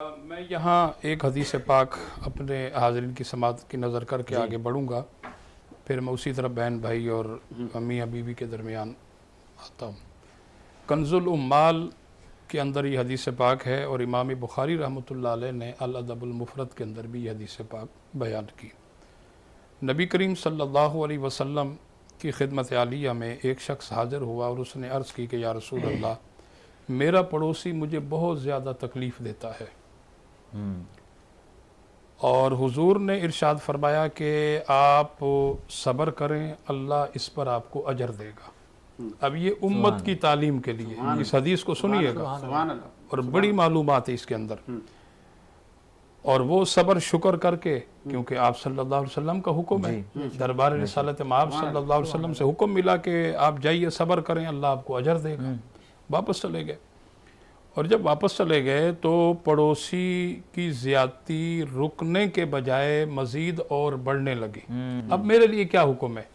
मैं यहाँ एक हदीस पाक अपने हाज़रीन की समात की नज़र करके आगे बढ़ूँगा, फिर मैं उसी तरह बहन भाई और अम्मी बीवी के दरमियान आता हूँ। कंजुल उम्माल के अंदर ये हदीस पाक है और इमाम बुखारी रहमतुल्लाह अलैह ने अल अदबुल मुफरद के अंदर भी ये हदीस पाक बयान की। नबी करीम सल्लल्लाहु अलैहि वसल्लम की खिदमत आलिया में एक शख्स हाज़िर हुआ और उसने अर्ज़ की कि या रसूल अल्लाह, मेरा पड़ोसी मुझे बहुत ज़्यादा तकलीफ़ देता है। और हुजूर ने इरशाद फरमाया कि आप सब्र करें, अल्लाह इस पर आपको अजर देगा। अब ये उम्मत की तालीम के लिए इस हदीस को सुनिएगा और बड़ी मालूमात है इसके अंदर। और वो सब्र शुक्र करके, क्योंकि आप सल्लल्लाहु अलैहि वसल्लम का हुक्म है, दरबार रिसालत में आप सल्लल्लाहु अलैहि वसल्लम से हुक्म मिला कि आप जाइए सब्र करें, अल्लाह आपको अजर देगा। वापस चले गए और जब वापस चले गए तो पड़ोसी की ज्यादती रुकने के बजाय मजीद और बढ़ने लगी। अब मेरे लिए क्या हुक्म है?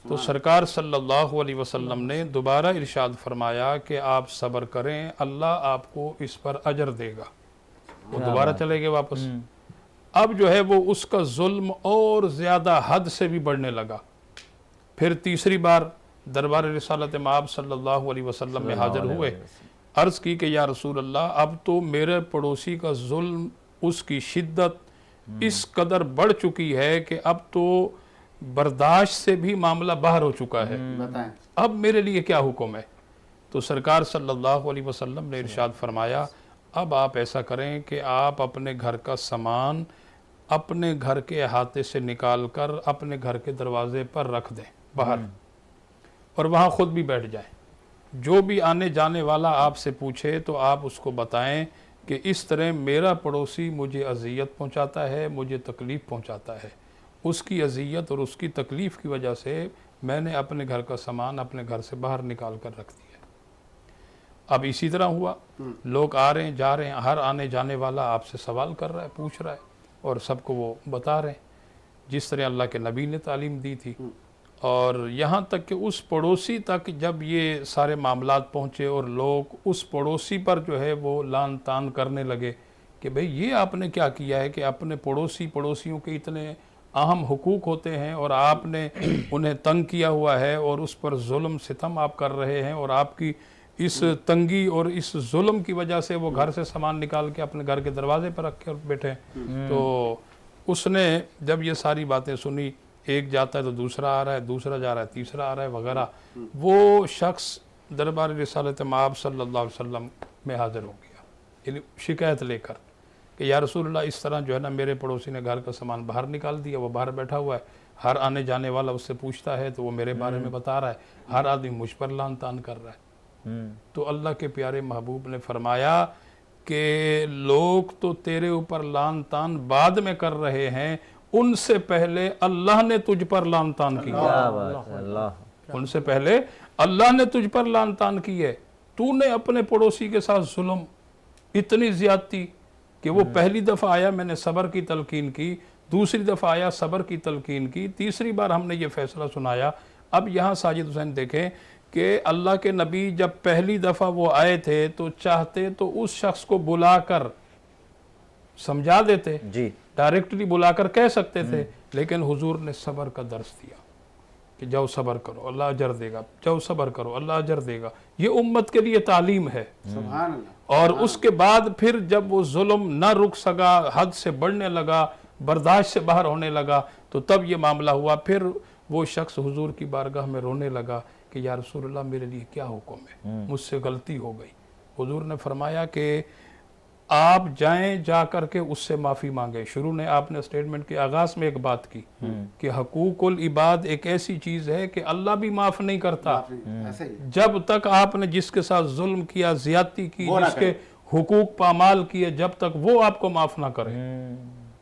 तो सरकार सल्लल्लाहु अलैहि वसल्लम ने दोबारा इरशाद फरमाया कि आप सब्र करें, अल्लाह आपको इस पर अजर देगा। वो दोबारा चले गए वापस। अब जो है वो उसका जुल्म और ज्यादा हद से भी बढ़ने लगा। फिर तीसरी बार दरबार रिसालत में आप सल्लल्लाहु अलैहि वसल्लम में हाजिर हुए, अर्ज़ की कि या रसूल अल्लाह, अब तो मेरे पड़ोसी का जुल्म, उसकी शिद्दत इस कदर बढ़ चुकी है कि अब तो बर्दाश्त से भी मामला बाहर हो चुका है। अब मेरे लिए क्या हुक्म है? तो सरकार सल्लल्लाहु अलैहि वसल्लम ने इरशाद फरमाया, अब आप ऐसा करें कि आप अपने घर का सामान अपने घर के अहाते से निकाल कर अपने घर के दरवाजे पर रख दें बाहर, और वहाँ खुद भी बैठ जाएं। जो भी आने जाने वाला आपसे पूछे तो आप उसको बताएं कि इस तरह मेरा पड़ोसी मुझे अजियत पहुंचाता है, मुझे तकलीफ़ पहुंचाता है। उसकी अजियत और उसकी तकलीफ़ की वजह से मैंने अपने घर का सामान अपने घर से बाहर निकाल कर रख दिया। अब इसी तरह हुआ, लोग आ रहे हैं जा रहे हैं, हर आने जाने वाला आपसे सवाल कर रहा है, पूछ रहा है और सबको वो बता रहे हैं जिस तरह अल्लाह के नबी ने तालीम दी थी। और यहाँ तक कि उस पड़ोसी तक जब ये सारे मामलात पहुँचे और लोग उस पड़ोसी पर जो है वो लान तान करने लगे कि भाई ये आपने क्या किया है कि अपने पड़ोसियों के इतने अहम हुकूक होते हैं और आपने उन्हें तंग किया हुआ है और उस पर जुल्म सितम आप कर रहे हैं, और आपकी इस तंगी और इस जुल्म की वजह से वो घर से सामान निकाल के अपने घर के दरवाजे पर रख कर बैठे। तो उसने जब ये सारी बातें सुनी, एक जाता है तो दूसरा आ रहा है, दूसरा जा रहा है, तीसरा आ रहा है वगैरह, वो शख्स दरबार रिसालत माब सल्लल्लाहु अलैहि वसल्लम में हाजिर हो गया, यानी शिकायत लेकर कि या रसूलल्लाह, इस तरह जो है ना मेरे पड़ोसी ने घर का सामान बाहर निकाल दिया, वो बाहर बैठा हुआ है, हर आने जाने वाला उससे पूछता है तो वो मेरे बारे में बता रहा है, हर आदमी मुझ पर लान तान कर रहा है। तो अल्लाह के प्यारे महबूब ने फरमाया कि लोग तो तेरे ऊपर लान तान बाद में कर रहे हैं, उनसे पहले अल्लाह ने तुझ पर लान तान की है। उनसे पहले अल्लाह ने तुझ पर लान तान की है। तूने अपने पड़ोसी के साथ जुल्म, इतनी ज्यादती कि वो पहली दफ़ा आया मैंने सब्र की तलकीन की, दूसरी दफ़ा आया सब्र की तलकीन की, तीसरी बार हमने ये फैसला सुनाया। अब यहाँ साजिद हुसैन देखें कि अल्लाह के नबी जब पहली दफ़ा वो आए थे तो चाहते तो उस शख्स को बुलाकर समझा देते जी, डायरेक्टली बुलाकर कह सकते थे, लेकिन हुजूर ने सब्र का दर्स दिया कि जाओ सब्र करो अल्लाह अजर देगा, जाओ सब्र करो अल्लाह अजर देगा। ये उम्मत के लिए तालीम है। सुभान अल्लाह। और उसके बाद फिर जब वो जुल्म न रुक सका, हद से बढ़ने लगा, बर्दाश्त से बाहर होने लगा, तो तब ये मामला हुआ। फिर वो शख्स हुजूर की बारगाह में रोने लगा कि या रसूलल्लाह, मेरे लिए क्या हुक्म है, मुझसे गलती हो गई। हुजूर ने फरमाया कि आप जाएं, जा करके उससे माफ़ी मांगे। शुरू ने आपने स्टेटमेंट के आगाज में एक बात की कि हकूकुल इबाद एक ऐसी चीज़ है कि अल्लाह भी माफ़ नहीं करता जब तक आपने जिसके साथ जुल्म किया, ज़्यादती की, जिसके हुकूक पामाल किए, जब तक वो आपको माफ़ ना करे।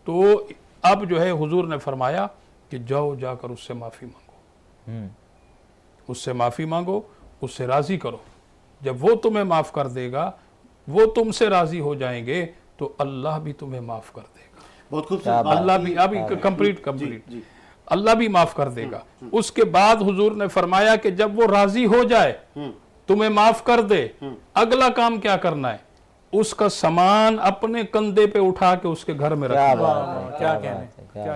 तो अब जो है हुजूर ने फरमाया कि जाओ जाकर उससे माफ़ी मांगो, उससे माफ़ी मांगो, उससे राज़ी करो। जब वो तुम्हें माफ़ कर देगा, वो तुमसे राजी हो जाएंगे, तो अल्लाह भी तुम्हें माफ कर देगा। बहुत खूबसूरत। अल्लाह भी अभी कंप्लीट अल्लाह भी माफ कर देगा। उसके बाद हुजूर ने फरमाया कि जब वो राजी हो जाए, तुम्हें माफ कर दे, अगला काम क्या करना है? उसका सामान अपने कंधे पे उठा के उसके घर में रखा। کیا کہنے